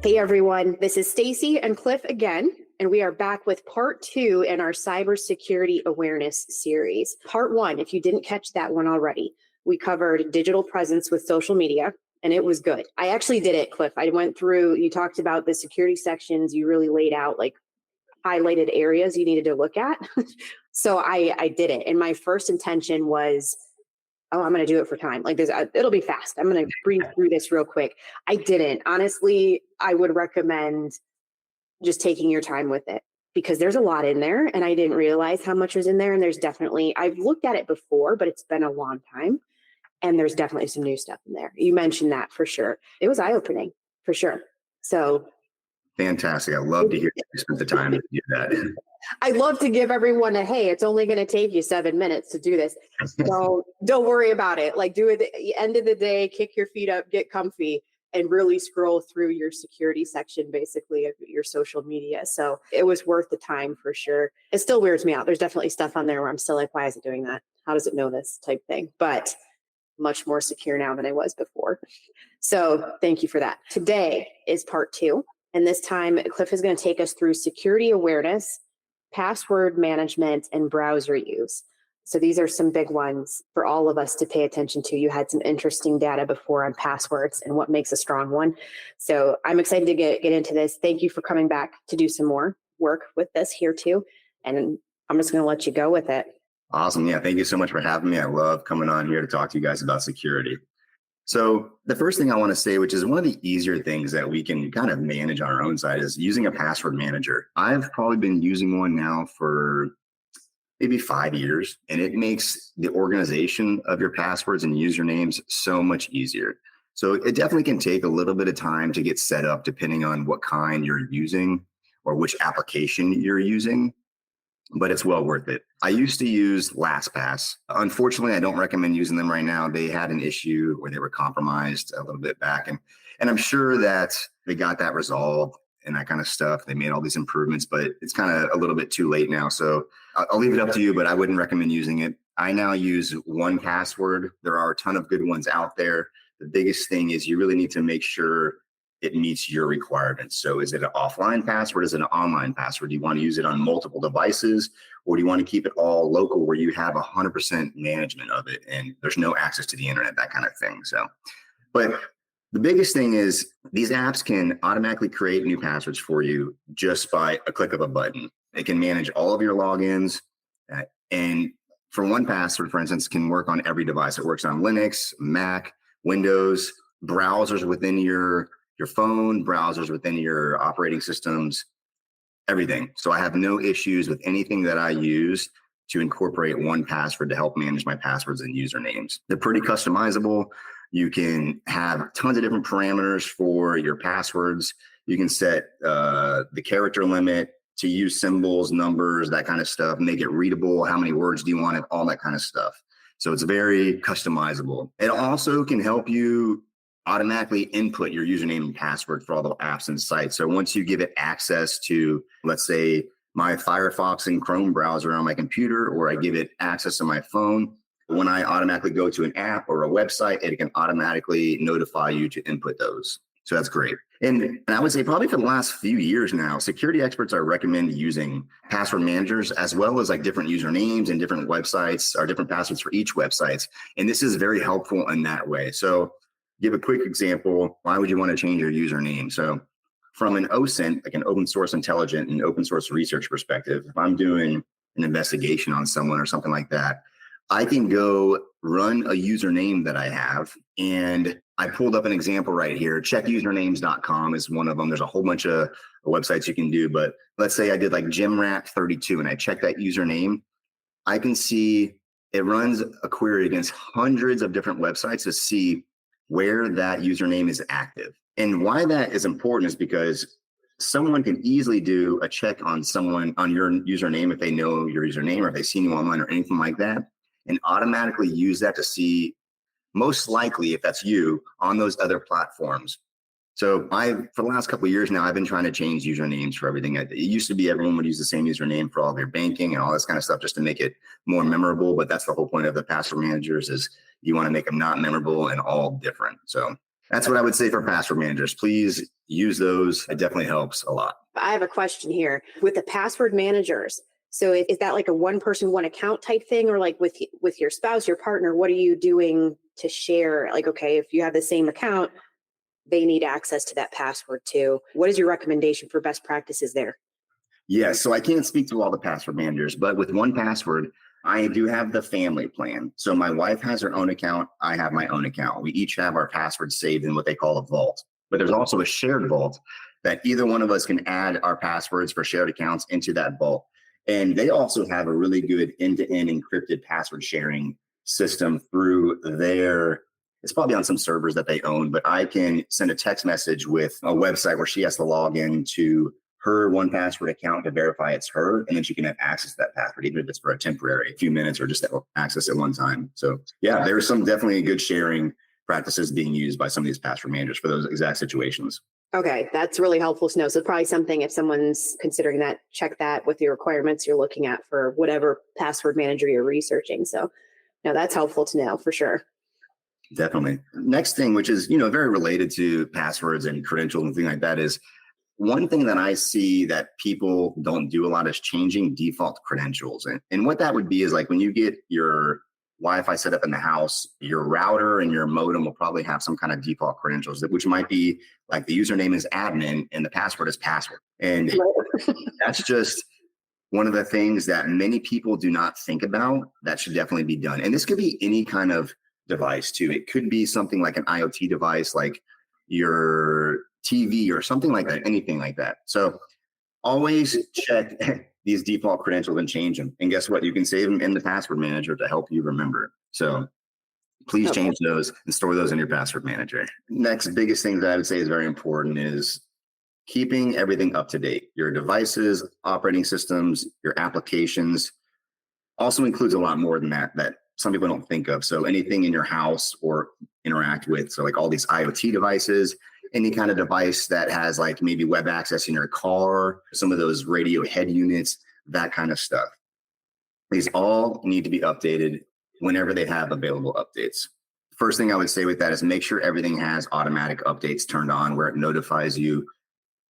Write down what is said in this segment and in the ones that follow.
Hey everyone, this is Stacy and Cliff again, and we are back with part 2 in our cybersecurity awareness series. Part 1, if you didn't catch that one already, we covered digital presence with social media, and it was good. I actually did it, Cliff. I went through, you talked about the security sections, you really laid out like highlighted areas you needed to look at. So I did it. And my first intention was, oh, I'm going to do it for time. Like this, it'll be fast. I'm going to breeze through this real quick. I didn't. Honestly, I would recommend just taking your time with it because there's a lot in there and I didn't realize how much was in there. And there's definitely, I've looked at it before, but it's been a long time. And there's definitely some new stuff in there. You mentioned that for sure. It was eye-opening for sure. So fantastic. I love to hear you spent the time to do that. I love to give everyone a, hey, it's only going to take you 7 minutes to do this. So don't worry about it. Like do it at the end of the day, kick your feet up, get comfy, and really scroll through your security section, basically, of your social media. So it was worth the time for sure. It still weirds me out. There's definitely stuff on there where I'm still like, why is it doing that? How does it know this type thing? But much more secure now than I was before. So thank you for that. Today is part 2. And this time, Cliff is going to take us through security awareness, password management, and browser use. So these are some big ones for all of us to pay attention to. You had some interesting data before on passwords and what makes a strong one. So I'm excited to get into this. Thank you for coming back to do some more work with this here too. And I'm just going to let you go with it. Awesome. Yeah. Thank you so much for having me. I love coming on here to talk to you guys about security. So the first thing I want to say, which is one of the easier things that we can kind of manage on our own side, is using a password manager. I've probably been using one now for maybe 5 years, and it makes the organization of your passwords and usernames so much easier. So it definitely can take a little bit of time to get set up depending on what kind you're using or which application you're using, but it's well worth it. I used to use LastPass. Unfortunately, I don't recommend using them right now. They had an issue where they were compromised a little bit back. And I'm sure that they got that resolved and that kind of stuff. They made all these improvements, but it's kind of a little bit too late now. So I'll leave it up to you, but I wouldn't recommend using it. I now use 1Password. There are a ton of good ones out there. The biggest thing is you really need to make sure it meets your requirements. So is it an offline password? Is it an online password? Do you want to use it on multiple devices? Or do you want to keep it all local where you have 100% management of it and there's no access to the internet, that kind of thing? So, but the biggest thing is these apps can automatically create new passwords for you just by a click of a button. It can manage all of your logins. And for 1Password, for instance, can work on every device. It works on Linux, Mac, Windows, browsers within your phone, browsers within your operating systems, everything. So I have no issues with anything that I use to incorporate 1Password to help manage my passwords and usernames. They're pretty customizable. You can have tons of different parameters for your passwords. You can set the character limit to use symbols, numbers, that kind of stuff, make it readable. How many words do you want it? All that kind of stuff. So it's very customizable. It also can help you automatically input your username and password for all the apps and sites. So once you give it access to, let's say, my Firefox and Chrome browser on my computer, or I give it access to my phone, when I automatically go to an app or a website, it can automatically notify you to input those. So that's great. And I would say probably for the last few years now, security experts are recommending using password managers as well as like different usernames and different websites or different passwords for each website. And this is very helpful in that way. So give a quick example. Why would you want to change your username? So from an OSINT, like an open source intelligent and open source research perspective, if I'm doing an investigation on someone or something like that, I can go run a username that I have. And I pulled up an example right here. Checkusernames.com is one of them. There's a whole bunch of websites you can do. But let's say I did like GymRat32 and I check that username. I can see it runs a query against hundreds of different websites to see where that username is active. And why that is important is because someone can easily do a check on someone on your username if they know your username or if they've seen you online or anything like that, and automatically use that to see most likely if that's you on those other platforms. So for the last couple of years now, I've been trying to change usernames for everything. It used to be everyone would use the same username for all of their banking and all this kind of stuff just to make it more memorable. But that's the whole point of the password managers is you want to make them not memorable and all different. So That's what I would say for password managers. Please use those. It definitely helps a lot. I have a question here with the password managers. So is that like a one person, one account type thing, or like with your spouse, your partner, what are you doing to share? Like, okay, if you have the same account, they need access to that password too. What is your recommendation for best practices there? Yes. So I can't speak to all the password managers, but with 1Password, I do have the family plan. So my wife has her own account. I have my own account. We each have our passwords saved in what they call a vault, but there's also a shared vault that either one of us can add our passwords for shared accounts into that vault. And they also have a really good end-to-end encrypted password sharing system through their, it's probably on some servers that they own, but I can send a text message with a website where she has to log in to her 1Password account to verify it's her, and then she can have access to that password, even if it's for a temporary few minutes or just access at one time. So yeah, there's some definitely good sharing practices being used by some of these password managers for those exact situations. Okay, that's really helpful to know. So probably something if someone's considering that, check that with the requirements you're looking at for whatever password manager you're researching. So no, that's helpful to know for sure. Definitely. Next thing, which is, very related to passwords and credentials and things like that, is one thing that I see that people don't do a lot is changing default credentials. And what that would be is like when you get your Wi-Fi set up in the house, your router and your modem will probably have some kind of default credentials, which might be like the username is admin and the password is password. And that's just one of the things that many people do not think about that should definitely be done. And this could be any kind of device too. It could be something like an IoT device, like your TV or something like that, anything like that. So always check these default credentials and change them. And guess what? You can save them in the password manager to help you remember. So please change those and store those in your password manager. Next biggest thing that I would say is very important is keeping everything up to date. Your devices, operating systems, your applications also includes a lot more than that some people don't think of. So anything in your house or interact with, so like all these IoT devices, any kind of device that has like maybe web access in your car, some of those radio head units, that kind of stuff. These all need to be updated whenever they have available updates. First thing I would say with that is make sure everything has automatic updates turned on where it notifies you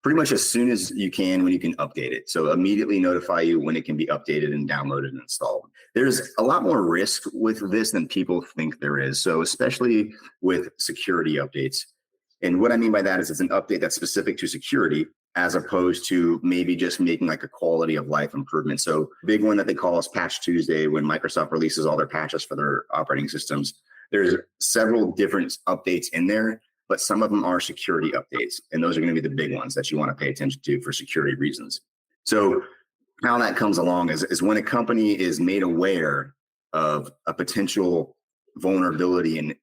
pretty much as soon as you can when you can update it. So immediately notify you when it can be updated and downloaded and installed. There's a lot more risk with this than people think there is. So especially with security updates. And what I mean by that is it's an update that's specific to security as opposed to maybe just making like a quality of life improvement. So big one that they call is Patch Tuesday when Microsoft releases all their patches for their operating systems. There's several different updates in there, but some of them are security updates. And those are going to be the big ones that you want to pay attention to for security reasons. So how that comes along is when a company is made aware of a potential vulnerability and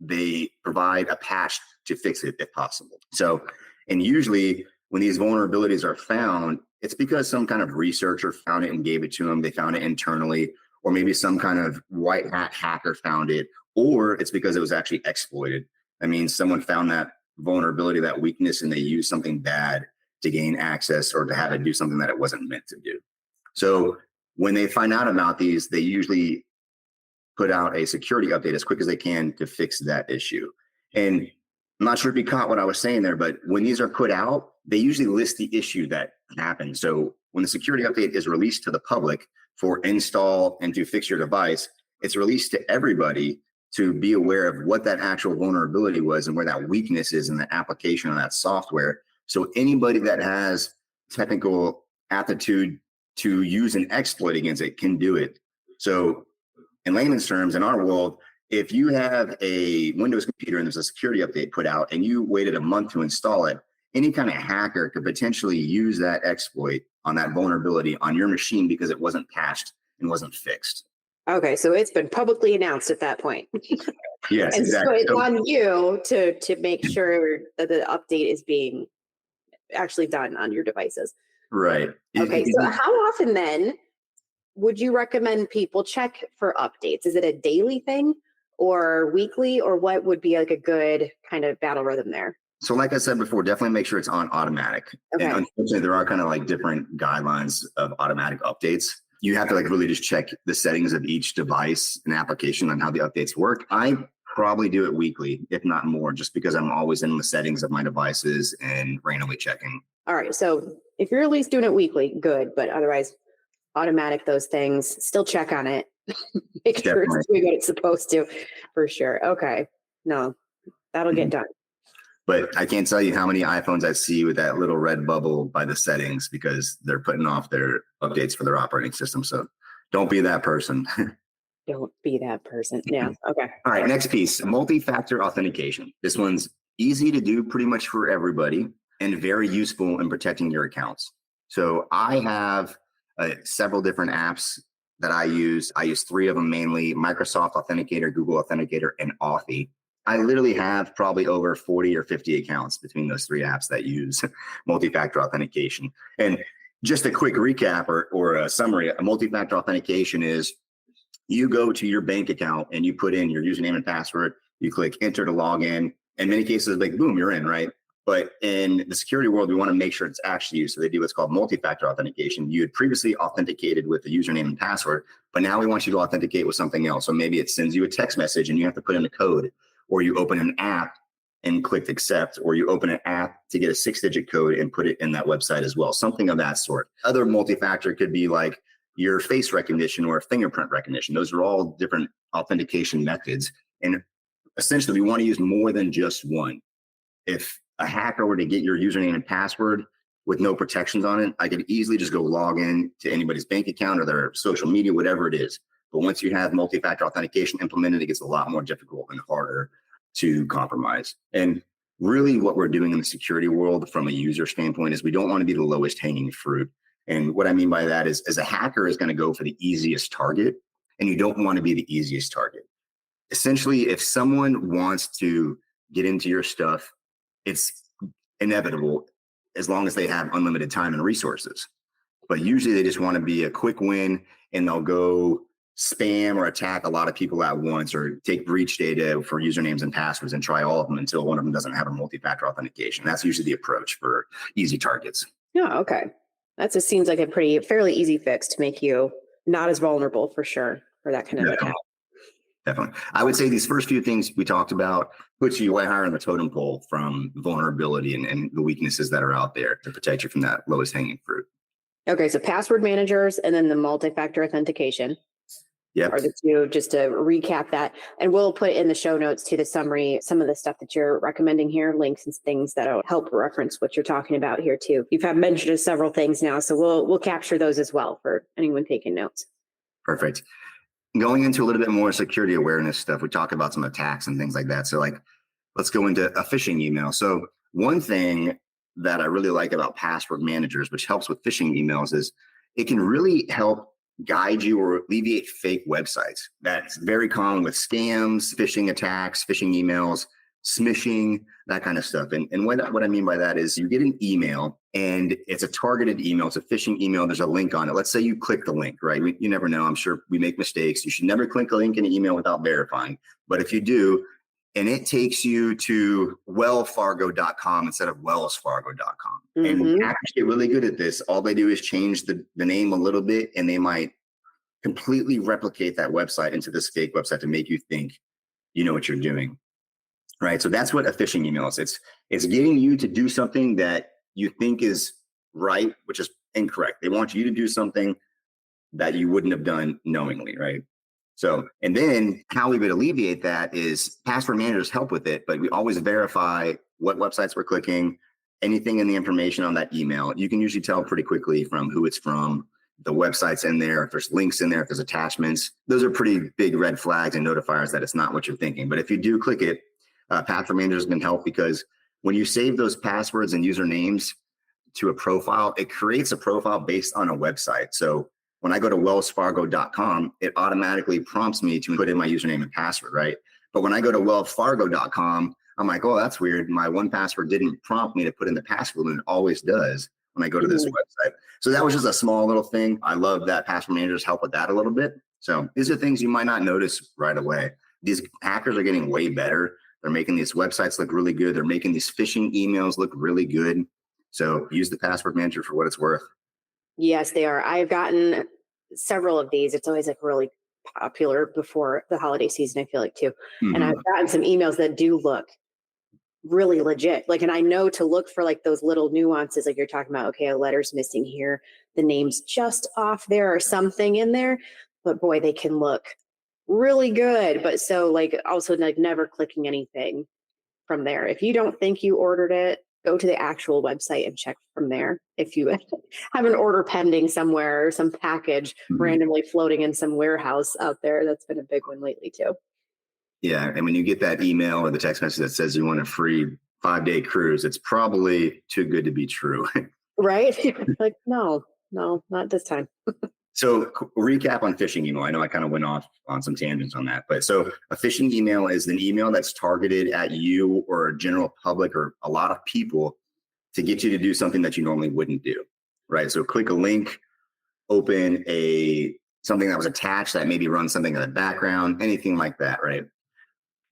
they provide a patch to fix it if possible. So, and usually when these vulnerabilities are found, it's because some kind of researcher found it and gave it to them. They found it internally, or maybe some kind of white hat hacker found it, or it's because it was actually exploited. I mean, someone found that vulnerability, that weakness, and they used something bad to gain access or to have it do something that it wasn't meant to do. So when they find out about these, they usually put out a security update as quick as they can to fix that issue. And I'm not sure if you caught what I was saying there, but when these are put out, they usually list the issue that happened. So when the security update is released to the public for install and to fix your device, it's released to everybody to be aware of what that actual vulnerability was and where that weakness is in the application of that software. So anybody that has technical aptitude to use an exploit against it can do it. So in layman's terms, in our world, if you have a Windows computer and there's a security update put out and you waited a month to install it, any kind of hacker could potentially use that exploit on that vulnerability on your machine because it wasn't patched and wasn't fixed. Okay, so it's been publicly announced at that point. Yes, and exactly. So it's on you to make sure that the update is being actually done on your devices. Right. Okay, so how often then would you recommend people check for updates? Is it a daily thing or weekly, or what would be like a good kind of battle rhythm there? So like I said before, definitely make sure it's on automatic. Okay. And unfortunately, there are kind of like different guidelines of automatic updates. You have to like really just check the settings of each device and application on how the updates work. I probably do it weekly, if not more, just because I'm always in the settings of my devices and randomly checking. All right. So if you're at least doing it weekly, good. But otherwise, automatic those things. Still check on it. Make sure Definitely. it's doing what it's supposed to, for sure. Okay. No, that'll get done. But I can't tell you how many iPhones I see with that little red bubble by the settings because they're putting off their updates for their operating system. So don't be that person. Don't be that person. Yeah. Okay. All right, next piece, multi-factor authentication. This one's easy to do pretty much for everybody and very useful in protecting your accounts. So I have several different apps that I use. I use 3 of them mainly: Microsoft Authenticator, Google Authenticator, and Authy. I literally have probably over 40 or 50 accounts between those 3 apps that use multi-factor authentication. And just a quick recap or a summary, a multi-factor authentication is you go to your bank account and you put in your username and password, you click enter to log in. In many cases, like boom, you're in, right? But in the security world, we want to make sure it's actually you. So they do what's called multi-factor authentication. You had previously authenticated with the username and password, but now we want you to authenticate with something else. So maybe it sends you a text message and you have to put in a code, or you open an app and click accept, or you open an app to get a 6-digit code and put it in that website as well. Something of that sort. Other multi-factor could be like your face recognition or fingerprint recognition. Those are all different authentication methods. And essentially, we want to use more than just one. If a hacker were to get your username and password with no protections on it, I could easily just go log in to anybody's bank account or their social media, whatever it is. But once you have multi-factor authentication implemented, it gets a lot more difficult and harder to compromise. And really what we're doing in the security world from a user standpoint is we don't want to be the lowest hanging fruit. And what I mean by that is, as a hacker is going to go for the easiest target, and you don't want to be the easiest target. Essentially, if someone wants to get into your stuff, it's inevitable as long as they have unlimited time and resources. But usually they just want to be a quick win, and they'll go spam or attack a lot of people at once, or take breach data for usernames and passwords and try all of them until one of them doesn't have a multi-factor authentication. That's usually the approach for easy targets. Yeah. Okay. That just seems like a fairly easy fix to make you not as vulnerable, for sure, for that kind of attack. Definitely. I would say these first few things we talked about puts you way higher on the totem pole from vulnerability and the weaknesses that are out there to protect you from that lowest hanging fruit. Okay. So password managers and then the multi-factor authentication. Yep. Are the 2, just to recap that. And we'll put in the show notes to the summary, some of the stuff that you're recommending here, links and things that'll help reference what you're talking about here too. You've had mentioned several things now, so we'll capture those as well for anyone taking notes. Perfect. Going into a little bit more security awareness stuff, we talk about some attacks and things like that. So like, let's go into a phishing email. So one thing that I really like about password managers, which helps with phishing emails, is it can really help guide you or alleviate fake websites. That's very common with scams, phishing attacks, phishing emails, smishing, that kind of stuff. And what I mean by that is you get an email and it's a targeted email. It's a phishing email. There's a link on it. Let's say you click the link, right? You never know. I'm sure we make mistakes. You should never click a link in an email without verifying. But if you do, and it takes you to wellfargo.com instead of wellsfargo.com. Mm-hmm. And hackers get really good at this. All they do is change the name a little bit, and they might completely replicate that website into this fake website to make you think you know what you're doing. Right. So that's what a phishing email is. It's getting you to do something that you think is right, which is incorrect. They want you to do something that you wouldn't have done knowingly, right? So, and then how we would alleviate that is password managers help with it, but we always verify what websites we're clicking, anything in the information on that email. You can usually tell pretty quickly from who it's from, the websites in there, if there's links in there, if there's attachments. Those are pretty big red flags and notifiers that it's not what you're thinking. But if you do click it, password managers can help, because when you save those passwords and usernames to a profile, it creates a profile based on a website. So when I go to wellsfargo.com, it automatically prompts me to put in my username and password, right? But when I go to wellsfargo.com, I'm like, oh, that's weird. My 1Password didn't prompt me to put in the password, and it always does when I go to this website. So that was just a small little thing. I love that password managers help with that a little bit. So these are things you might not notice right away. These hackers are getting way better. They're making these websites look really good. They're making these phishing emails look really good. So use the password manager for what it's worth. Yes, they are. I've gotten several of these. It's always like really popular before the holiday season, I feel like too. And Mhm. I've gotten some emails that do look really legit. Like, and I know to look for like those little nuances, like you're talking about, okay, a letter's missing here, the name's just off there or something in there. But boy, they can look really good. But so like also like never clicking anything from there. If you don't think you ordered it, go to the actual website and check from there. If you have an order pending somewhere or some package Mhm. randomly floating in some warehouse out there, that's been a big one lately too. Yeah. And when you get that email or the text message that says you want a free 5-day cruise, it's probably too good to be true. Right? Like, no, no, not this time. So recap on phishing email. I know I kind of went off on some tangents on that, but so a phishing email is an email that's targeted at you or a general public or a lot of people to get you to do something that you normally wouldn't do, right? So click a link, open a something that was attached that maybe runs something in the background, anything like that, right?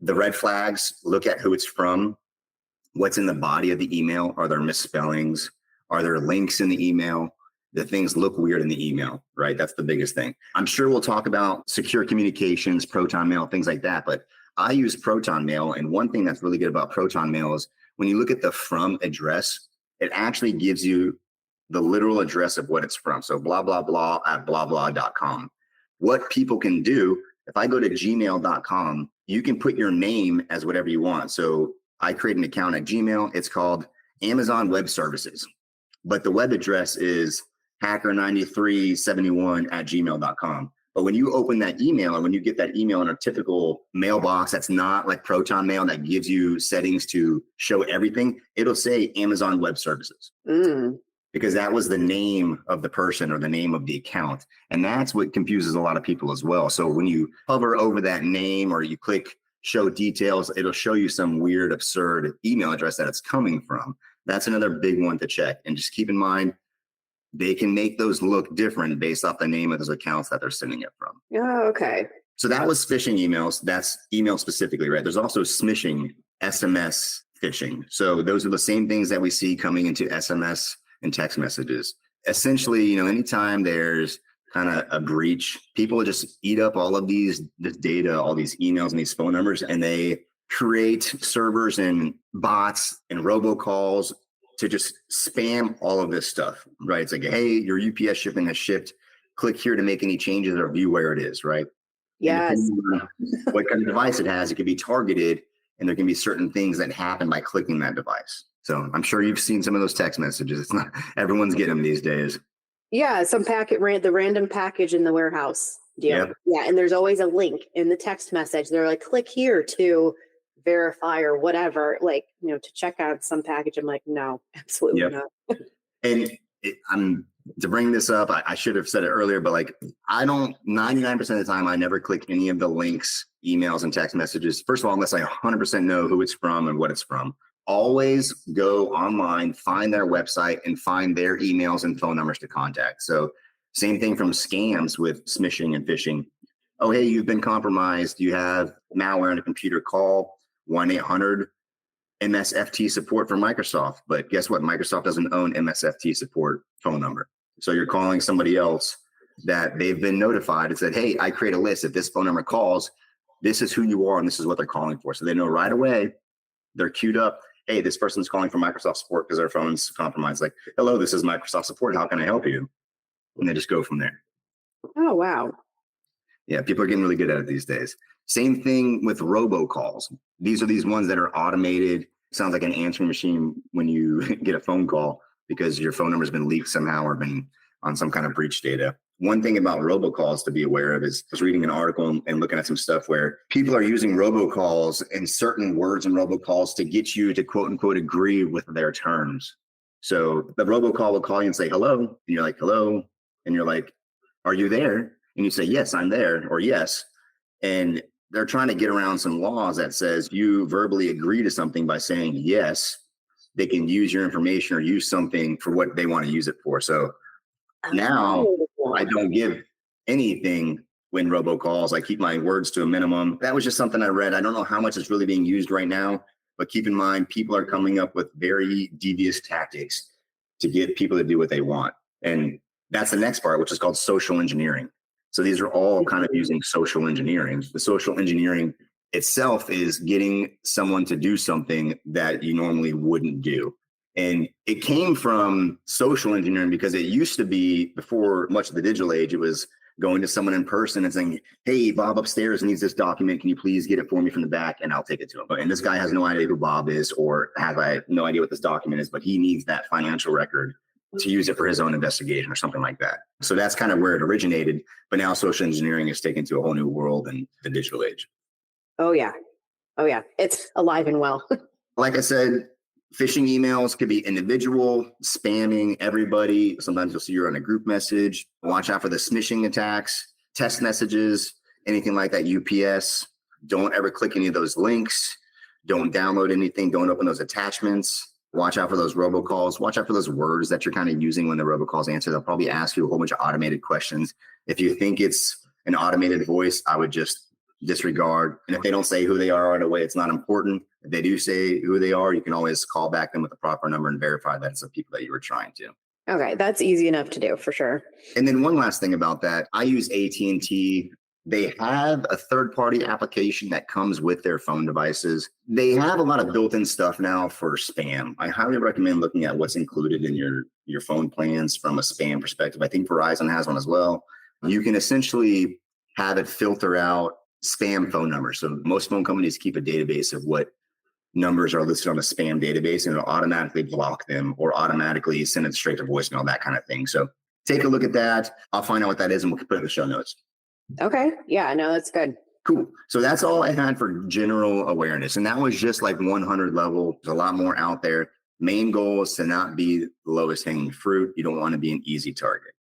The red flags, look at who it's from, what's in the body of the email. Are there misspellings? Are there links in the email? The things look weird in the email, right? That's the biggest thing. I'm sure we'll talk about secure communications, Proton Mail, things like that. But I use Proton Mail. And one thing that's really good about Proton Mail is when you look at the from address, it actually gives you the literal address of what it's from. So blah, blah, blah at blah, blah.com. What people can do, if I go to gmail.com, you can put your name as whatever you want. So I create an account at Gmail. It's called Amazon Web Services, but the web address is hacker9371 at gmail.com. But when you open that email or when you get that email in a typical mailbox that's not like Proton Mail that gives you settings to show everything, it'll say Amazon Web Services. Because that was the name of the person or the name of the account. And that's what confuses a lot of people as well. So when you hover over that name or you click show details, it'll show you some weird, absurd email address that it's coming from. That's another big one to check. And just keep in mind, they can make those look different based off the name of those accounts that they're sending it from. Oh, okay. So that was phishing emails. That's email specifically, right? There's also smishing, SMS phishing. So those are the same things that we see coming into SMS and text messages. Essentially, anytime there's kind of a breach, people just eat up all of this data, all these emails and these phone numbers, and they create servers and bots and robocalls to just spam all of this stuff, right? It's like, hey, your UPS shipping has shipped. Click here to make any changes or view where it is, right? Yes. What kind of device it has, it can be targeted, and there can be certain things that happen by clicking that device. So I'm sure you've seen some of those text messages. It's not everyone's getting them these days. Yeah, some the random package in the warehouse deal. Yep. Yeah, and there's always a link in the text message. They're like, click here to verify or whatever, like, to check out some package. I'm like, no, absolutely Yep. not. And I'm to bring this up, I should have said it earlier, but like I don't 99% of the time, I never click any of the links, emails, and text messages. First of all, unless I 100% know who it's from and what it's from. Always go online, find their website, and find their emails and phone numbers to contact. So same thing from scams with smishing and phishing. Oh, hey, you've been compromised. You have malware on a computer. Call 1-800 MSFT support for Microsoft. But guess what? Microsoft doesn't own MSFT support phone number. So you're calling somebody else that they've been notified and said, hey, I create a list. If this phone number calls, this is who you are and this is what they're calling for. So they know right away, they're queued up. Hey, this person's calling from Microsoft support because their phone's compromised. Like, hello, this is Microsoft support. How can I help you? And they just go from there. Oh, wow. Yeah, people are getting really good at it these days. Same thing with robocalls. These are these ones that are automated. Sounds like an answering machine when you get a phone call because your phone number has been leaked somehow or been on some kind of breach data. One thing about robocalls to be aware of is I was reading an article and looking at some stuff where people are using robocalls and certain words in robocalls to get you to quote unquote agree with their terms. So the robocall will call you and say, hello. And you're like, hello. And you're like, are you there? And you say, yes, I'm there, or yes. And they're trying to get around some laws that says you verbally agree to something by saying yes, they can use your information or use something for what they want to use it for. So now I don't give anything when robocalls. I keep my words to a minimum. That was just something I read. I don't know how much it's really being used right now, but keep in mind, people are coming up with very devious tactics to get people to do what they want. And that's the next part, which is called social engineering. So these are all kind of using social engineering. The social engineering itself is getting someone to do something that you normally wouldn't do. And it came from social engineering because it used to be, before much of the digital age, it was going to someone in person and saying, hey, Bob upstairs needs this document. Can you please get it for me from the back? And I'll take it to him. And this guy has no idea who Bob is, or has no idea what this document is, but he needs that financial record to use it for his own investigation or something like that. So that's kind of where it originated. But now social engineering is taken to a whole new world in the digital age. Oh, yeah. Oh, yeah. It's alive and well. Like I said, phishing emails could be individual, spamming everybody. Sometimes you'll see you're on a group message. Watch out for the smishing attacks, text messages, anything like that, UPS. Don't ever click any of those links. Don't download anything. Don't open those attachments. Watch out for those robocalls. Watch out for those words that you're kind of using when the robocalls answer. They'll probably ask you a whole bunch of automated questions. If you think it's an automated voice, I would just disregard. And if they don't say who they are right away, it's not important. If they do say who they are, you can always call back them with the proper number and verify that it's the people that you were trying to. Okay, that's easy enough to do for sure. And then one last thing about that, I use AT&T. They have a third-party application that comes with their phone devices. They have a lot of built-in stuff now for spam. I highly recommend looking at what's included in your phone plans from a spam perspective. I think Verizon has one as well. You can essentially have it filter out spam phone numbers. So most phone companies keep a database of what numbers are listed on a spam database, and it'll automatically block them or automatically send it straight to voicemail, that kind of thing. So take a look at that. I'll find out what that is and we'll put it in the show notes. Okay. Yeah, no, that's good. Cool. So that's all I had for general awareness. And that was just like 100 level. There's a lot more out there. Main goal is to not be the lowest hanging fruit. You don't want to be an easy target.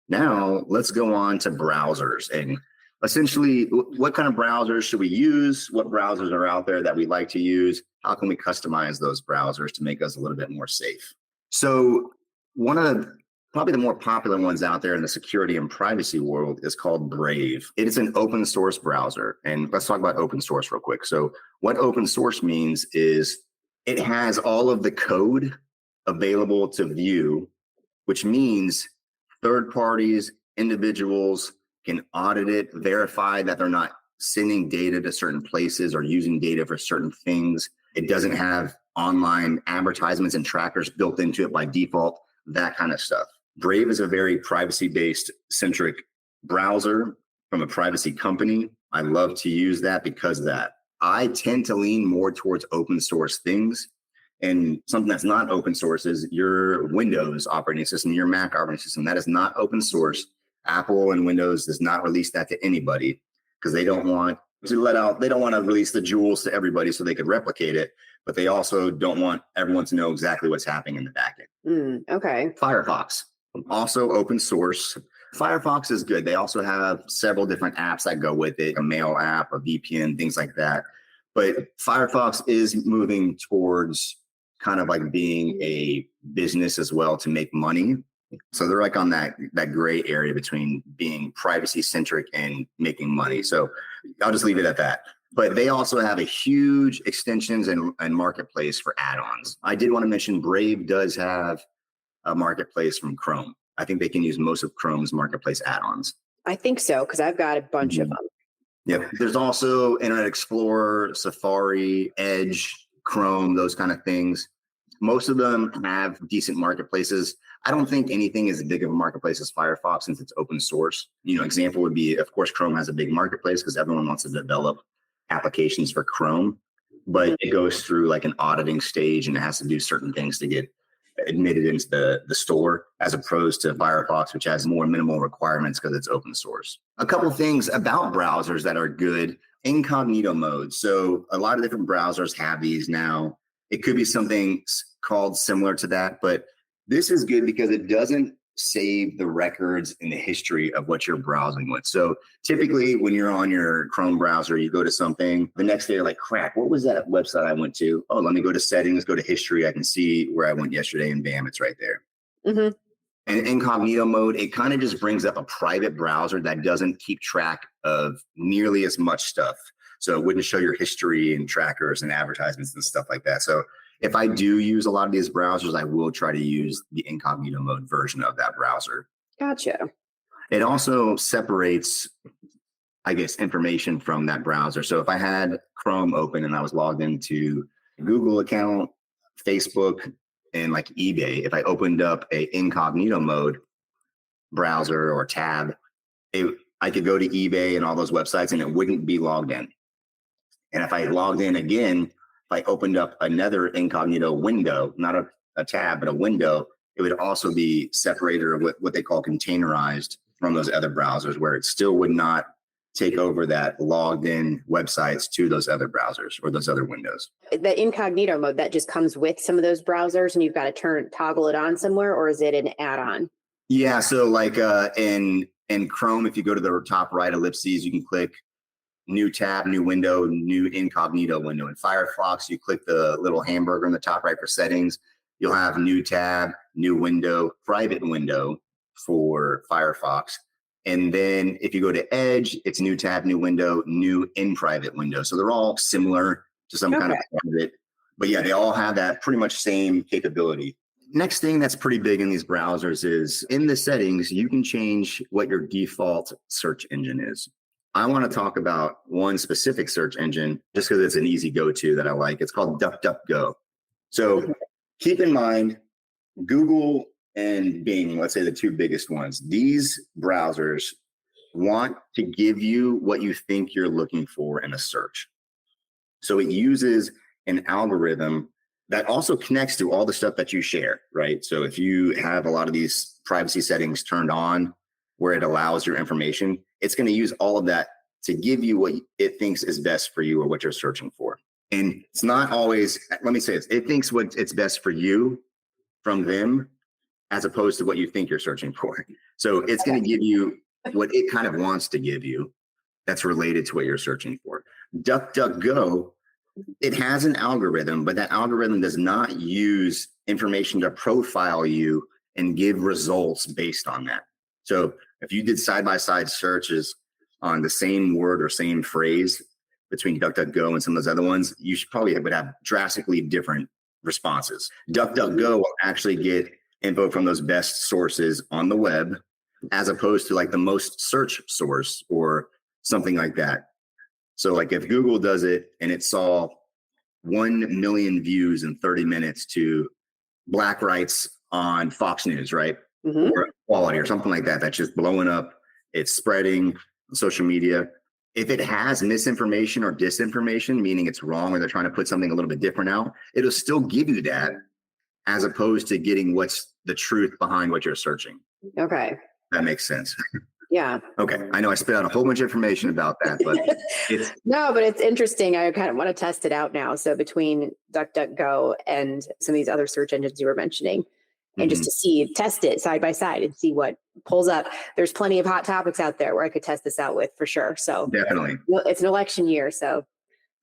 Now let's go on to browsers, and essentially what kind of browsers should we use? What browsers are out there that we like to use? How can we customize those browsers to make us a little bit more safe? So one of probably the more popular ones out there in the security and privacy world is called Brave. It is an open source browser. And let's talk about open source real quick. So what open source means is it has all of the code available to view, which means third parties, individuals can audit it, verify that they're not sending data to certain places or using data for certain things. It doesn't have online advertisements and trackers built into it by default, that kind of stuff. Brave is a very privacy-based centric browser from a privacy company. I love to use that because of that. I tend to lean more towards open source things. And something that's not open source is your Windows operating system, your Mac operating system. That is not open source. Apple and Windows does not release that to anybody because they don't want to release the jewels to everybody so they could replicate it. But they also don't want everyone to know exactly what's happening in the backend. Okay. Firefox, also open source. Firefox is good. They also have several different apps that go with it, a mail app, a VPN, things like that. But Firefox is moving towards kind of like being a business as well to make money. So they're like on that gray area between being privacy centric and making money. So I'll just leave it at that. But they also have a huge extensions and marketplace for add-ons. I did want to mention Brave does have a marketplace from Chrome. I think they can use most of Chrome's marketplace add-ons. I think so, because I've got a bunch of them. Yep. There's also Internet Explorer, Safari, Edge, Chrome, those kind of things. Most of them have decent marketplaces. I don't think anything is as big of a marketplace as Firefox since it's open source. Example would be, of course, Chrome has a big marketplace because everyone wants to develop applications for Chrome, but it goes through like an auditing stage and it has to do certain things to get admitted into the store, as opposed to Firefox, which has more minimal requirements because it's open source. A couple things about browsers that are good: incognito mode. So a lot of different browsers have these now. It could be something called similar to that, but this is good because it doesn't save the records in the history of what you're browsing with. So typically when you're on your Chrome browser, you go to something, the next day you're like, crap, what was that website I went to? Oh, let me go to settings, go to history. I can see where I went yesterday, and bam, it's right there. Mm-hmm. And incognito mode, it kind of just brings up a private browser that doesn't keep track of nearly as much stuff. So it wouldn't show your history and trackers and advertisements and stuff like that. So if I do use a lot of these browsers, I will try to use the incognito mode version of that browser. Gotcha. It also separates, I guess, information from that browser. So if I had Chrome open and I was logged into Google account, Facebook, and like eBay, if I opened up a incognito mode browser or tab, I could go to eBay and all those websites and it wouldn't be logged in. And if I logged in again, if I opened up another incognito window, not a tab, but a window, it would also be separated or what they call containerized from those other browsers, where it still would not take over that logged in websites to those other browsers or those other windows. The incognito mode, that just comes with some of those browsers and you've got to toggle it on somewhere, or is it an add-on? Yeah. So like in Chrome, if you go to the top right ellipses, you can click new tab, new window, new incognito window. In Firefox, you click the little hamburger in the top right for settings. You'll have new tab, new window, private window for Firefox. And then if you go to Edge, it's new tab, new window, new in private window. So they're all similar to some kind of private. But yeah, they all have that pretty much same capability. Next thing that's pretty big in these browsers is in the settings, you can change what your default search engine is. I want to talk about one specific search engine just because it's an easy go-to that I like. It's called DuckDuckGo. So keep in mind, Google and Bing, let's say the two biggest ones, these browsers want to give you what you think you're looking for in a search. So it uses an algorithm that also connects to all the stuff that you share, right? So if you have a lot of these privacy settings turned on where it allows your information, it's going to use all of that to give you what it thinks is best for you or what you're searching for. And it's not always, let me say this, it thinks what it's best for you from them as opposed to what you think you're searching for. So it's going to give you what it kind of wants to give you that's related to what you're searching for. DuckDuckGo, it has an algorithm, but that algorithm does not use information to profile you and give results based on that. So if you did side-by-side searches on the same word or same phrase between DuckDuckGo and some of those other ones, you would have drastically different responses. DuckDuckGo will actually get info from those best sources on the web, as opposed to like the most search source or something like that. So like if Google does it and it saw 1 million views in 30 minutes to Black rights on Fox News, right? Mm-hmm. Or equality or something like that, that's just blowing up, it's spreading on social media. If it has misinformation or disinformation, meaning it's wrong or they're trying to put something a little bit different out, it'll still give you that as opposed to getting what's the truth behind what you're searching. Okay. That makes sense. Yeah. Okay. I know I spit out a whole bunch of information about that, but but it's interesting. I kind of want to test it out now. So between DuckDuckGo and some of these other search engines you were mentioning, and just to test it side by side and see what pulls up. There's plenty of hot topics out there where I could test this out with for sure. So definitely. It's an election year, so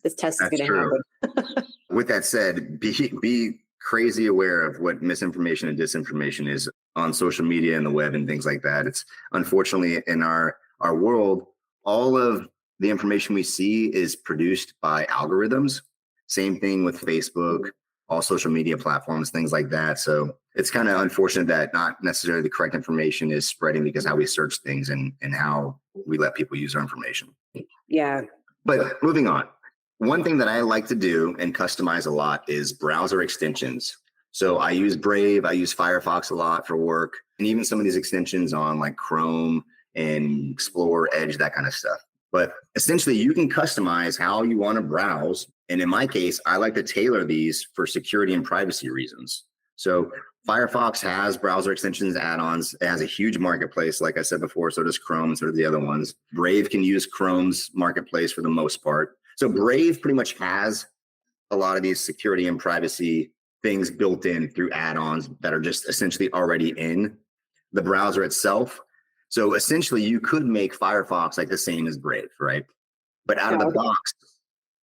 this test is going to happen. With that said, be crazy aware of what misinformation and disinformation is on social media and the web and things like that. It's unfortunately in our world, all of the information we see is produced by algorithms. Same thing with Facebook, all social media platforms, things like that. So it's kind of unfortunate that not necessarily the correct information is spreading because how we search things and how we let people use our information. Yeah. But moving on. One thing that I like to do and customize a lot is browser extensions. So I use Brave, I use Firefox a lot for work, and even some of these extensions on like Chrome and Explorer, Edge, that kind of stuff. But essentially, you can customize how you want to browse. And in my case, I like to tailor these for security and privacy reasons. So Firefox has browser extensions, add-ons. It has a huge marketplace, like I said before. So does Chrome, and so do the other ones. Brave can use Chrome's marketplace for the most part. So Brave pretty much has a lot of these security and privacy things built in through add-ons that are just essentially already in the browser itself. So essentially, you could make Firefox like the same as Brave, right? But out of the box,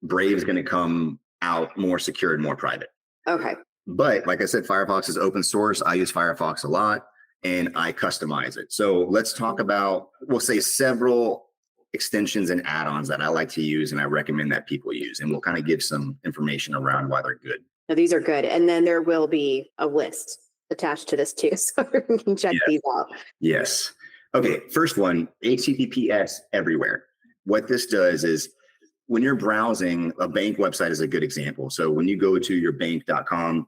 Brave is going to come out more secure and more private. Okay. But like I said, Firefox is open source. I use Firefox a lot and I customize it. So let's talk about, we'll say several extensions and add-ons that I like to use and I recommend that people use. And we'll kind of give some information around why they're good. Now, these are good. And then there will be a list attached to this too. So we can check these out. Yes. Okay, first one, HTTPS everywhere. What this does is when you're browsing, a bank website is a good example. So when you go to your bank.com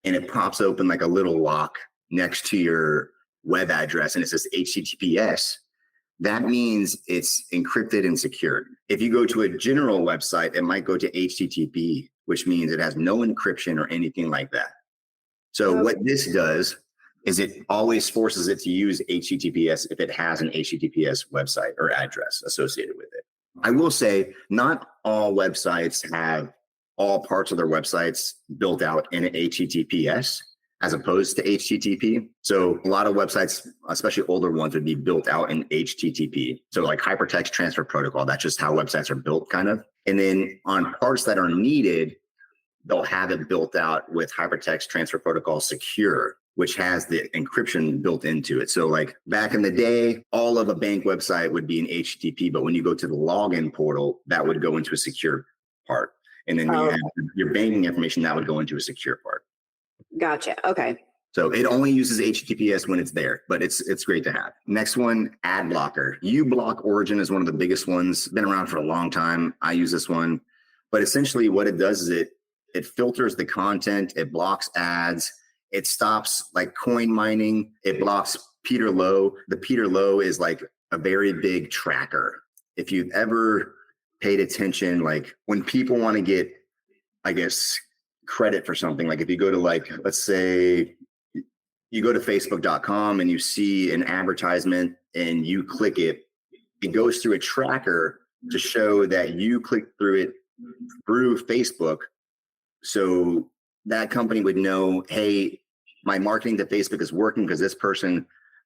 and it pops open like a little lock next to your web address and it says HTTPS, that means it's encrypted and secured. If you go to a general website, it might go to HTTP, which means it has no encryption or anything like that. So what this does is it always forces it to use HTTPS if it has an HTTPS website or address associated with it. I will say not all websites have all parts of their websites built out in HTTPS as opposed to HTTP. So a lot of websites, especially older ones, would be built out in HTTP. So like hypertext transfer protocol, that's just how websites are built kind of. And then on parts that are needed, they'll have it built out with hypertext transfer protocol secure, which has the encryption built into it. So like back in the day, all of a bank website would be in HTTP, but when you go to the login portal, that would go into a secure part. And then you have your banking information that would go into a secure part. Gotcha. Okay. So it only uses HTTPS when it's there, but it's great to have. Next one, ad blocker. uBlock Origin is one of the biggest ones. Been around for a long time. I use this one. But essentially what it does is it filters the content, it blocks ads, it stops like coin mining, it blocks Peter Low. The Peter Low is like a very big tracker. If you've ever paid attention, like when people want to get, I guess, credit for something, like if you go to like, let's say you go to facebook.com and you see an advertisement and you click it, it goes through a tracker to show that you clicked through it through Facebook. So that company would know, hey, my marketing to Facebook is working because this person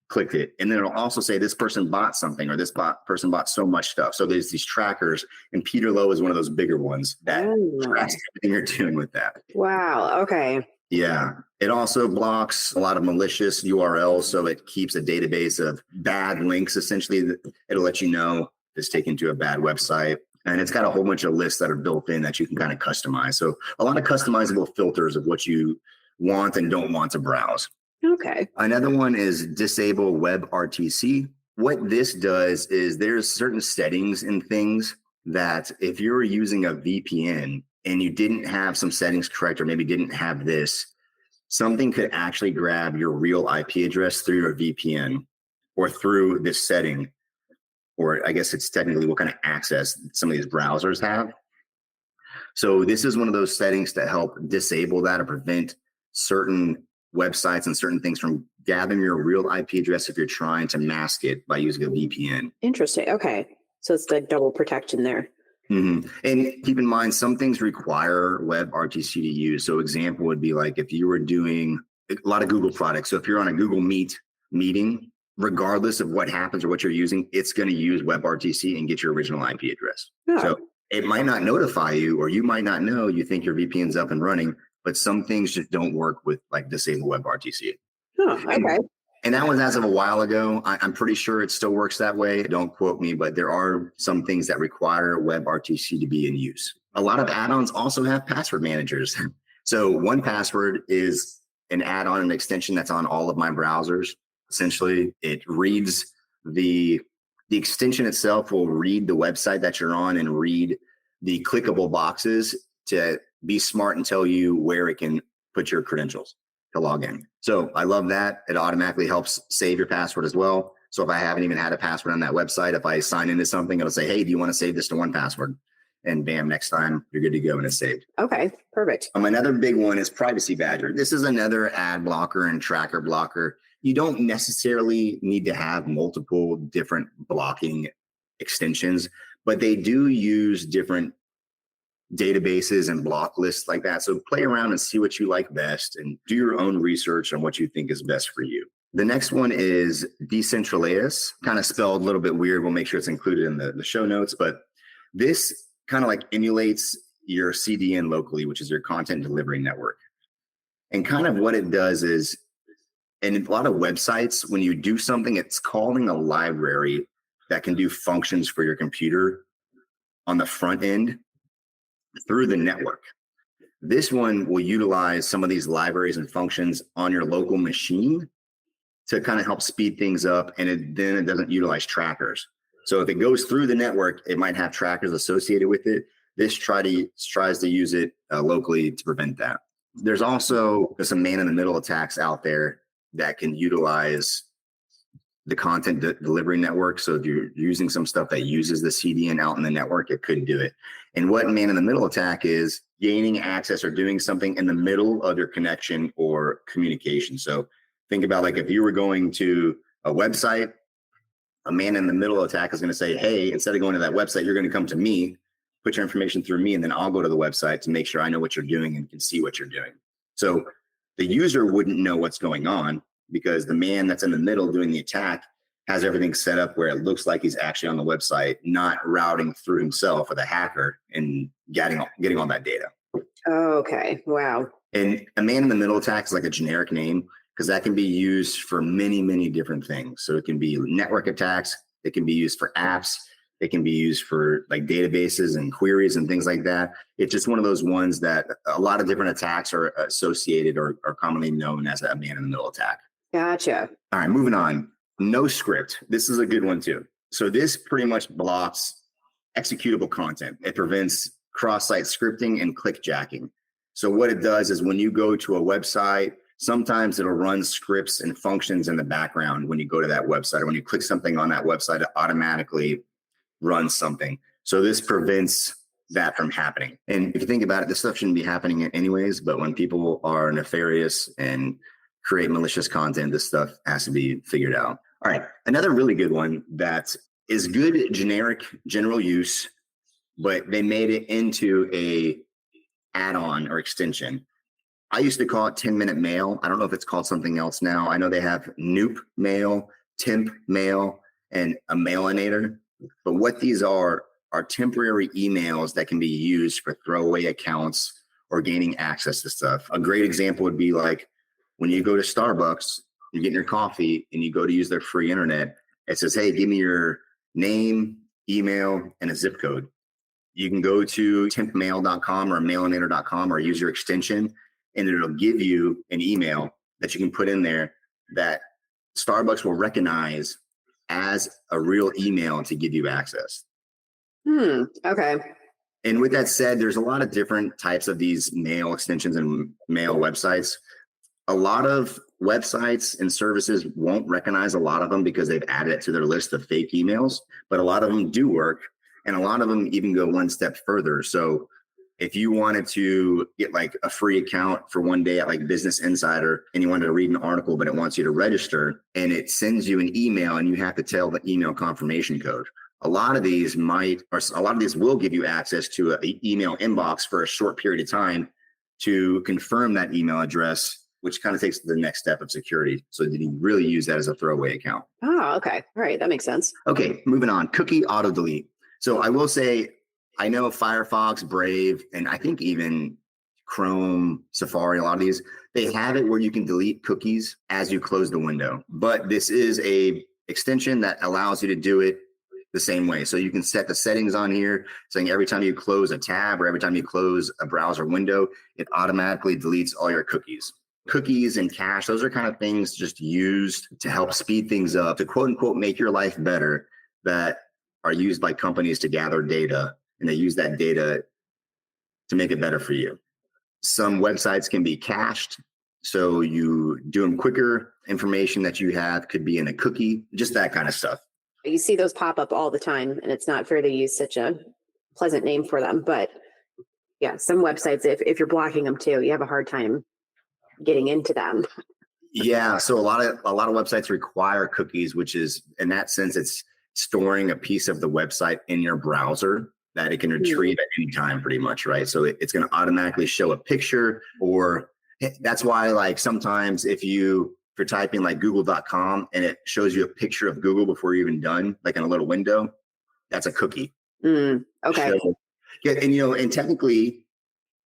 clicked it. And then it'll also say this person bought something or this person bought so much stuff. So there's these trackers, and Peter Low is one of those bigger ones that tracks everything you're doing with that. Wow. Okay. Yeah. It also blocks a lot of malicious URLs. So it keeps a database of bad links. Essentially, it'll let you know it's taken to a bad website. And it's got a whole bunch of lists that are built in that you can kind of customize. So a lot of customizable filters of what you want and don't want to browse. Okay. Another one is disable WebRTC. What this does is there's certain settings and things that if you're using a VPN and you didn't have some settings correct, or maybe didn't have this, something could actually grab your real IP address through your VPN or through this setting, or I guess it's technically what kind of access some of these browsers have. So this is one of those settings to help disable that or prevent certain websites and certain things from gathering your real IP address if you're trying to mask it by using a VPN. Interesting. Okay. So it's like double protection there. Mm-hmm. And keep in mind, some things require WebRTC to use. So example would be like if you were doing a lot of Google products. So if you're on a Google Meet meeting, regardless of what happens or what you're using, it's going to use WebRTC and get your original IP address. Oh. So it might not notify you, or you might not know, you think your VPN's up and running, but some things just don't work with like disable WebRTC. Oh, okay. And that was as of a while ago. I'm pretty sure it still works that way. Don't quote me, but there are some things that require WebRTC to be in use. A lot of add-ons also have password managers. So 1Password is an add-on, an extension that's on all of my browsers. Essentially, it reads the extension itself will read the website that you're on and read the clickable boxes to be smart and tell you where it can put your credentials to log in. So I love that. It automatically helps save your password as well. So if I haven't even had a password on that website, if I sign into something, it'll say, hey, do you want to save this to 1Password? And bam, next time you're good to go and it's saved. Okay, perfect. Another big one is Privacy Badger. This is another ad blocker and tracker blocker. You don't necessarily need to have multiple different blocking extensions, but they do use different databases and block lists like that. So play around and see what you like best and do your own research on what you think is best for you. The next one is Decentralized, kind of spelled a little bit weird. We'll make sure it's included in the show notes, but this kind of like emulates your CDN locally, which is your content delivery network. And kind of what it does is, in a lot of websites, when you do something, it's calling a library that can do functions for your computer on the front end through the network. This one will utilize some of these libraries and functions on your local machine, to kind of help speed things up, and then it doesn't utilize trackers. So if it goes through the network, it might have trackers associated with it. This tries to use it locally to prevent that. There's also some man-in-the-middle attacks out there that can utilize the content delivery network. So if you're using some stuff that uses the CDN out in the network, it could do it. And what man-in-the-middle attack is gaining access or doing something in the middle of your connection or communication. So think about like if you were going to a website, a man-in-the-middle attack is going to say, hey, instead of going to that website, you're going to come to me, put your information through me, and then I'll go to the website to make sure I know what you're doing and can see what you're doing. So the user wouldn't know what's going on because the man that's in the middle doing the attack has everything set up where it looks like he's actually on the website, not routing through himself with a hacker and getting all that data. Okay. Wow. And a man-in-the-middle attack is like a generic name because that can be used for many, many different things. So it can be network attacks. It can be used for apps. It can be used for like databases and queries and things like that. It's just one of those ones that a lot of different attacks are associated or are commonly known as a man-in-the-middle attack. Gotcha. All right, moving on. No script. This is a good one too. So this pretty much blocks executable content. It prevents cross-site scripting and clickjacking. So what it does is when you go to a website, sometimes it'll run scripts and functions in the background when you go to that website, or when you click something on that website, it automatically runs something. So this prevents that from happening. And if you think about it, this stuff shouldn't be happening anyways, but when people are nefarious and create malicious content, this stuff has to be figured out. All right, another really good one that is good generic general use, but they made it into a add-on or extension. I used to call it 10-minute mail. I don't know if it's called something else now. I know they have Noop mail, Temp mail, and a mailinator. But what these are temporary emails that can be used for throwaway accounts or gaining access to stuff. A great example would be like when you go to Starbucks, you're getting your coffee and you go to use their free internet. It says, hey, give me your name, email, and a zip code. You can go to tempmail.com or mailinator.com or use your extension, and it'll give you an email that you can put in there that Starbucks will recognize as a real email to give you access. Okay. And with that said, there's a lot of different types of these mail extensions and mail websites. A lot of websites and services won't recognize a lot of them because they've added it to their list of fake emails, but a lot of them do work. And a lot of them even go one step further. So if you wanted to get like a free account for one day at like Business Insider and you wanted to read an article, but it wants you to register and it sends you an email and you have to tell the email confirmation code. A lot of these will give you access to an email inbox for a short period of time to confirm that email address, which kind of takes the next step of security. So that you really use that as a throwaway account. Oh, okay. All right. That makes sense. Okay, moving on. Cookie auto delete. So I will say, I know Firefox, Brave, and I think even Chrome, Safari, a lot of these, they have it where you can delete cookies as you close the window. But this is a extension that allows you to do it the same way. So you can set the settings on here saying every time you close a tab or every time you close a browser window, it automatically deletes all your cookies. Cookies and cache, those are kind of things just used to help speed things up, to quote unquote, make your life better, that are used by companies to gather data. And they use that data to make it better for you. Some websites can be cached, so you do them quicker. Information that you have could be in a cookie, just that kind of stuff. You see those pop up all the time, and it's not fair to use such a pleasant name for them. But yeah, some websites, if you're blocking them too, you have a hard time getting into them. Yeah, so a lot of websites require cookies, which is, in that sense, it's storing a piece of the website in your browser that it can retrieve at any time, pretty much, right? So it's going to automatically show a picture, or that's why, like, sometimes if you're typing like google.com and it shows you a picture of Google before you're even done, like in a little window, that's a cookie. Okay. So, yeah, and technically,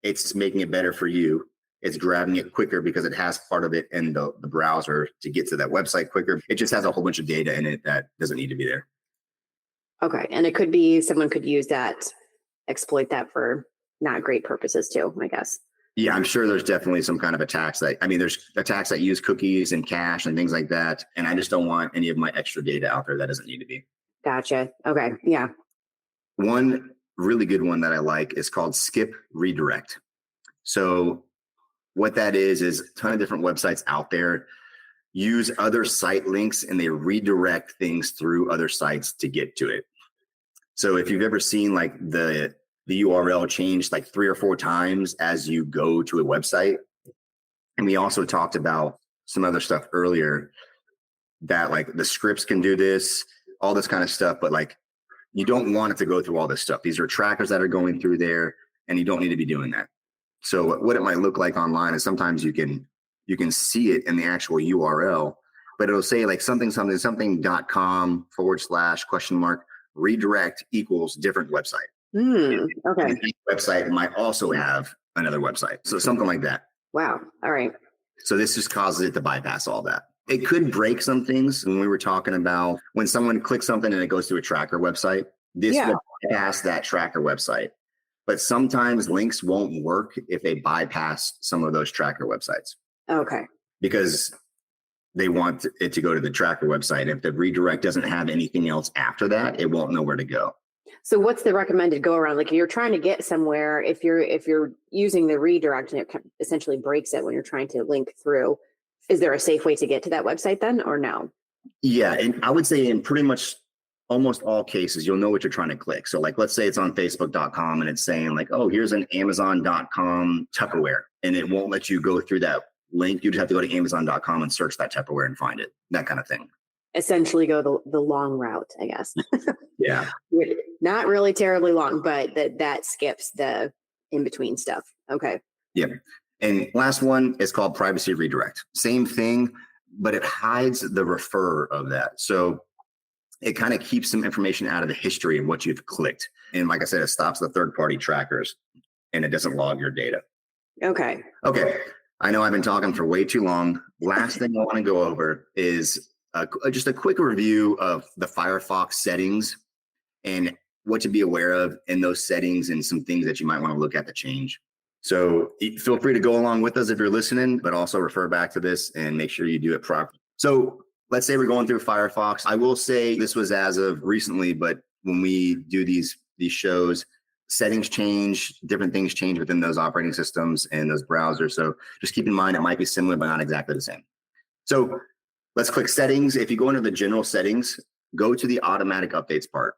it's making it better for you. It's grabbing it quicker because it has part of it in the browser to get to that website quicker. It just has a whole bunch of data in it that doesn't need to be there. Okay. And it could be someone could use that, exploit that for not great purposes too, I guess. Yeah, I'm sure there's definitely some kind of attacks there's attacks that use cookies and cache and things like that. And I just don't want any of my extra data out there that doesn't need to be. Gotcha. Okay. Yeah. One really good one that I like is called skip redirect. So what that is a ton of different websites out there use other site links and they redirect things through other sites to get to it. So if you've ever seen like the URL change like 3 or 4 times as you go to a website, and we also talked about some other stuff earlier that like the scripts can do this, all this kind of stuff, but like you don't want it to go through all this stuff. These are trackers that are going through there and you don't need to be doing that. So what it might look like online is sometimes you can see it in the actual URL, but it'll say like something.com / redirect equals different website. Okay. And each website might also have another website. So something like that. Wow. All right. So this just causes it to bypass all that. It could break some things when we were talking about when someone clicks something and it goes to a tracker website. This will bypass that tracker website. But sometimes links won't work if they bypass some of those tracker websites. Okay. Because they want it to go to the tracker website. If the redirect doesn't have anything else after that, it won't know where to go. So what's the recommended go around? Like you're trying to get somewhere, if you're using the redirect and it essentially breaks it when you're trying to link through, is there a safe way to get to that website then or no? Yeah. And I would say in pretty much almost all cases, you'll know what you're trying to click. So like, let's say it's on facebook.com and it's saying like, oh, here's an amazon.com Tupperware, and it won't let you go through that link. You just have to go to amazon.com and search that Tupperware and find it, that kind of thing. Essentially go the long route, I guess. Yeah. Not really terribly long, but that skips the in-between stuff. Okay. Yeah. And last one is called privacy redirect. Same thing, but it hides the referrer of that. So it kind of keeps some information out of the history of what you've clicked. And like I said, it stops the third-party trackers and it doesn't log your data. Okay. Okay. I know I've been talking for way too long. Last thing I want to go over is just a quick review of the Firefox settings and what to be aware of in those settings and some things that you might want to look at to change. So feel free to go along with us if you're listening, but also refer back to this and make sure you do it properly. So let's say we're going through Firefox. I will say this was as of recently, but when we do these shows, settings change, different things change within those operating systems and those browsers. So just keep in mind it might be similar, but not exactly the same. So let's click settings. If you go into the general settings, go to the automatic updates part.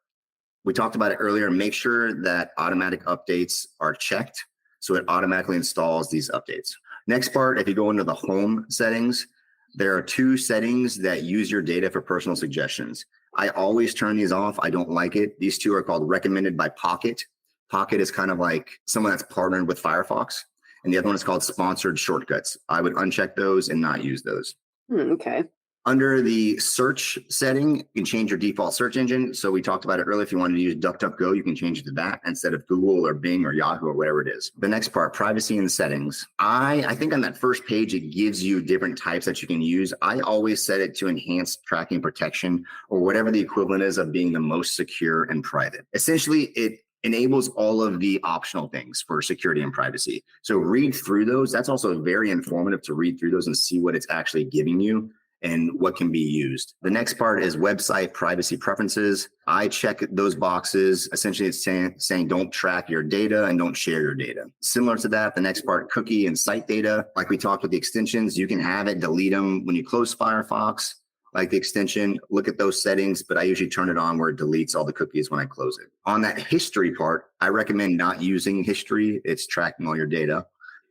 We talked about it earlier. Make sure that automatic updates are checked so it automatically installs these updates. Next part, if you go into the home settings, there are 2 settings that use your data for personal suggestions. I always turn these off. I don't like it. These 2 are called recommended by Pocket. Pocket is kind of like someone that's partnered with Firefox. And the other one is called sponsored shortcuts. I would uncheck those and not use those. Okay. Under the search setting, you can change your default search engine. So we talked about it earlier. If you wanted to use DuckDuckGo, you can change it to that instead of Google or Bing or Yahoo or whatever it is. The next part, privacy and settings. I think on that first page, it gives you different types that you can use. I always set it to enhanced tracking protection or whatever the equivalent is of being the most secure and private. Essentially, it enables all of the optional things for security and privacy. So read through those. That's also very informative to read through those and see what it's actually giving you and what can be used. The next part is website privacy preferences. I check those boxes. Essentially, it's saying don't track your data and don't share your data. Similar to that, the next part, cookie and site data. Like we talked with the extensions, you can have it, delete them when you close Firefox. Like the extension, look at those settings, but I usually turn it on where it deletes all the cookies when I close it. On that history part, I recommend not using history. It's tracking all your data.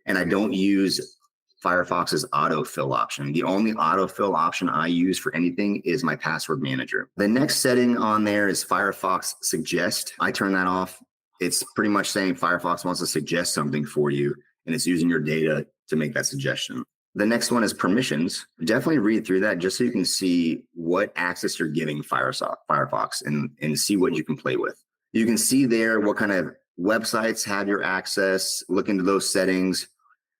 And I don't use Firefox's autofill option. The only autofill option I use for anything is my password manager. The next setting on there is Firefox Suggest. I turn that off. It's pretty much saying Firefox wants to suggest something for you, and it's using your data to make that suggestion. The next one is permissions. Definitely read through that just so you can see what access you're giving Firefox and see what you can play with. You can see there what kind of websites have your access. Look into those settings.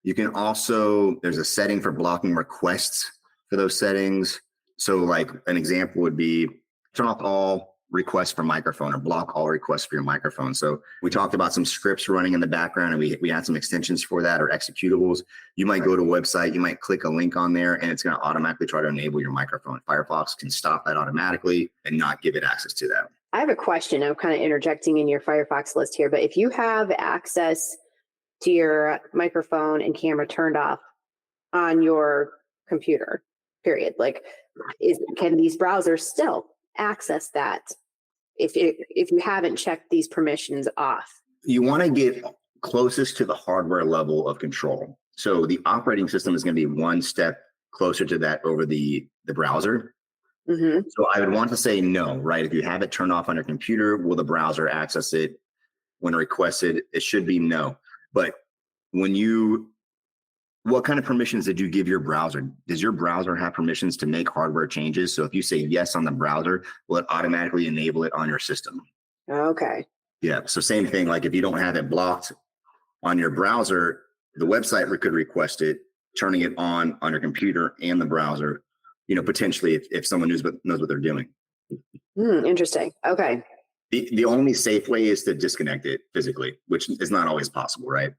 You can also, there's a setting for blocking requests for those settings. So like an example would be turn off all requests for microphone or block all requests for your microphone. So we talked about some scripts running in the background, and we had some extensions for that or executables. You might go to a website, you might click a link on there, and it's going to automatically try to enable your microphone. Firefox can stop that automatically and not give it access to that. I have a question. I'm kind of interjecting in your Firefox list here, but if you have access to your microphone and camera turned off on your computer, period, like can these browsers still access that if you haven't checked these permissions off? You want to get closest to the hardware level of control. So the operating system is going to be one step closer to that over the browser. Mm-hmm. So I would want to say no, right? If you have it turned off on your computer, will the browser access it when requested? It should be no. But what kind of permissions did you give your browser? Does your browser have permissions to make hardware changes? So if you say yes on the browser, will it automatically enable it on your system? Okay. Yeah. So same thing, like if you don't have it blocked on your browser, the website could request it, turning it on your computer and the browser, potentially if someone knows what they're doing. Interesting. Okay. The only safe way is to disconnect it physically, which is not always possible, right?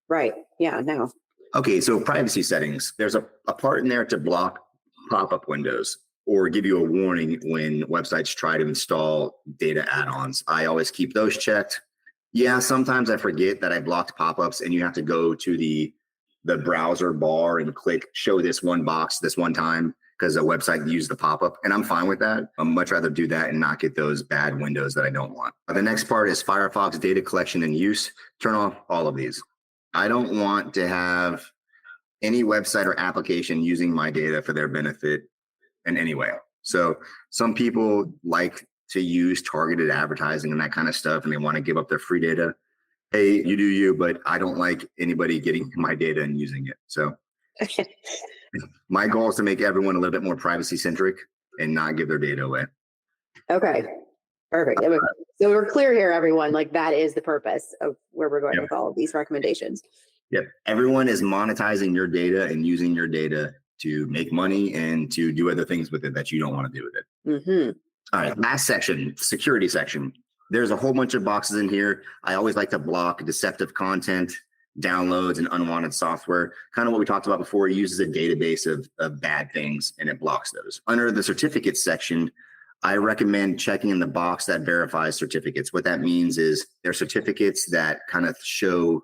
Right. Yeah, no. Okay, so privacy settings. There's a part in there to block pop-up windows or give you a warning when websites try to install data add-ons. I always keep those checked. Yeah, sometimes I forget that I blocked pop-ups and you have to go to the browser bar and click show this one box this one time because a website used the pop-up, and I'm fine with that. I'd much rather do that and not get those bad windows that I don't want. The next part is Firefox data collection and use. Turn off all of these. I don't want to have any website or application using my data for their benefit in any way. So some people like to use targeted advertising and that kind of stuff, and they want to give up their free data. Hey, you do you, but I don't like anybody getting my data and using it. So my goal is to make everyone a little bit more privacy centric and not give their data away. Okay. Perfect. So we're clear here, everyone. Like that is the purpose of where we're going with all of these recommendations. Yep. Everyone is monetizing your data and using your data to make money and to do other things with it that you don't want to do with it. Mm-hmm. All right. Last section, security section. There's a whole bunch of boxes in here. I always like to block deceptive content, downloads, and unwanted software. Kind of what we talked about before. It uses a database of bad things and it blocks those. Under the certificates section, I recommend checking in the box that verifies certificates. What that means is they're certificates that kind of show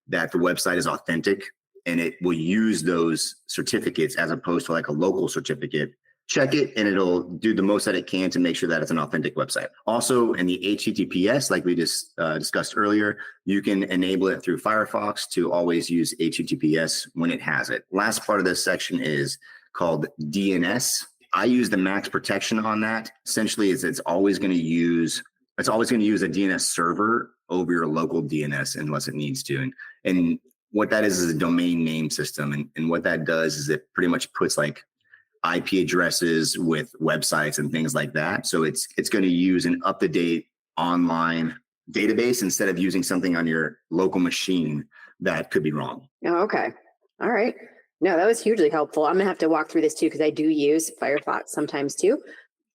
that the website is authentic, and it will use those certificates as opposed to like a local certificate. Check it and it'll do the most that it can to make sure that it's an authentic website. Also in the HTTPS, like we just discussed earlier, you can enable it through Firefox to always use HTTPS when it has it. Last part of this section is called DNS. I use the max protection on that. Essentially, it's always going to use a DNS server over your local DNS unless it needs to. And what that is a domain name system. And what that does is it pretty much puts like IP addresses with websites and things like that. So it's going to use an up-to-date online database instead of using something on your local machine that could be wrong. Oh, okay. All right. No, that was hugely helpful. I'm gonna have to walk through this too because I do use Firefox sometimes too,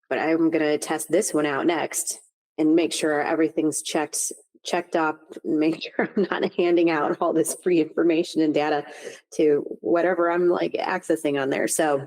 but I'm gonna test this one out next and make sure everything's checked up, and make sure I'm not handing out all this free information and data to whatever I'm like accessing on there. So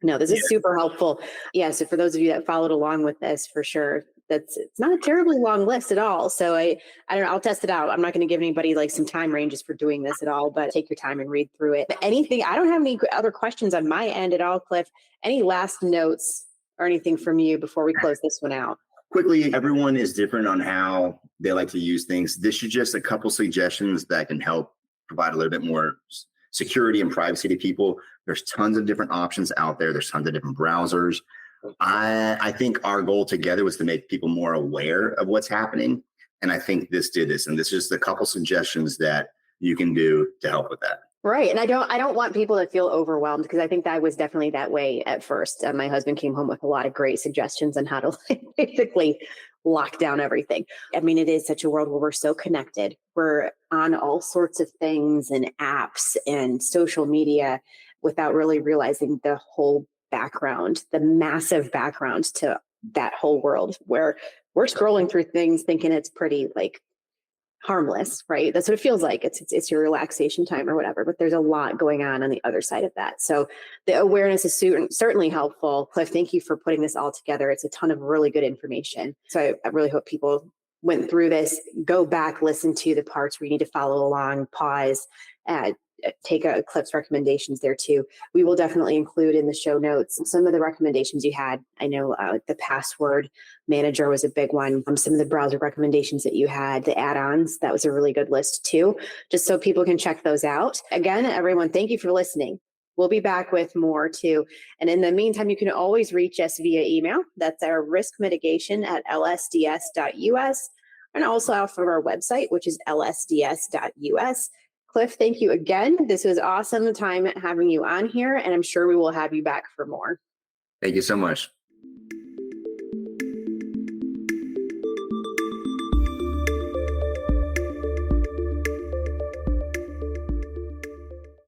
no, this is super helpful. Yeah. So for those of you that followed along with this, for sure, it's not a terribly long list at all. So I don't know, I'll test it out. I'm not going to give anybody like some time ranges for doing this at all, but take your time and read through it. But anything, I don't have any other questions on my end at all, Cliff. Any last notes or anything from you before we close this one out? Quickly, everyone is different on how they like to use things. This is just a couple suggestions that can help provide a little bit more security and privacy to people. There's tons of different options out there. There's tons of different browsers. I think our goal together was to make people more aware of what's happening. And I think this did this. And this is just a couple suggestions that you can do to help with that. Right. And I don't want people to feel overwhelmed because I think that was definitely that way at first. My husband came home with a lot of great suggestions on how to basically lock down everything. I mean, it is such a world where we're so connected. We're on all sorts of things and apps and social media without really realizing the whole background, the massive background to that whole world where we're scrolling through things thinking it's pretty like harmless, right? That's what it feels like. It's your relaxation time or whatever, but there's a lot going on the other side of that. So the awareness is certainly helpful. Cliff, thank you for putting this all together. It's a ton of really good information. So I really hope people went through this, go back, listen to the parts where you need to follow along, pause, take Cliff's recommendations there too. We will definitely include in the show notes some of the recommendations you had. I know the password manager was a big one. Some of the browser recommendations that you had, the add-ons, that was a really good list too, just so people can check those out. Again, everyone, thank you for listening. We'll be back with more too. And in the meantime, you can always reach us via email. That's our risk mitigation at lsds.us, and also off of our website, which is lsds.us. Cliff, thank you again. This was awesome time having you on here, and I'm sure we will have you back for more. Thank you so much.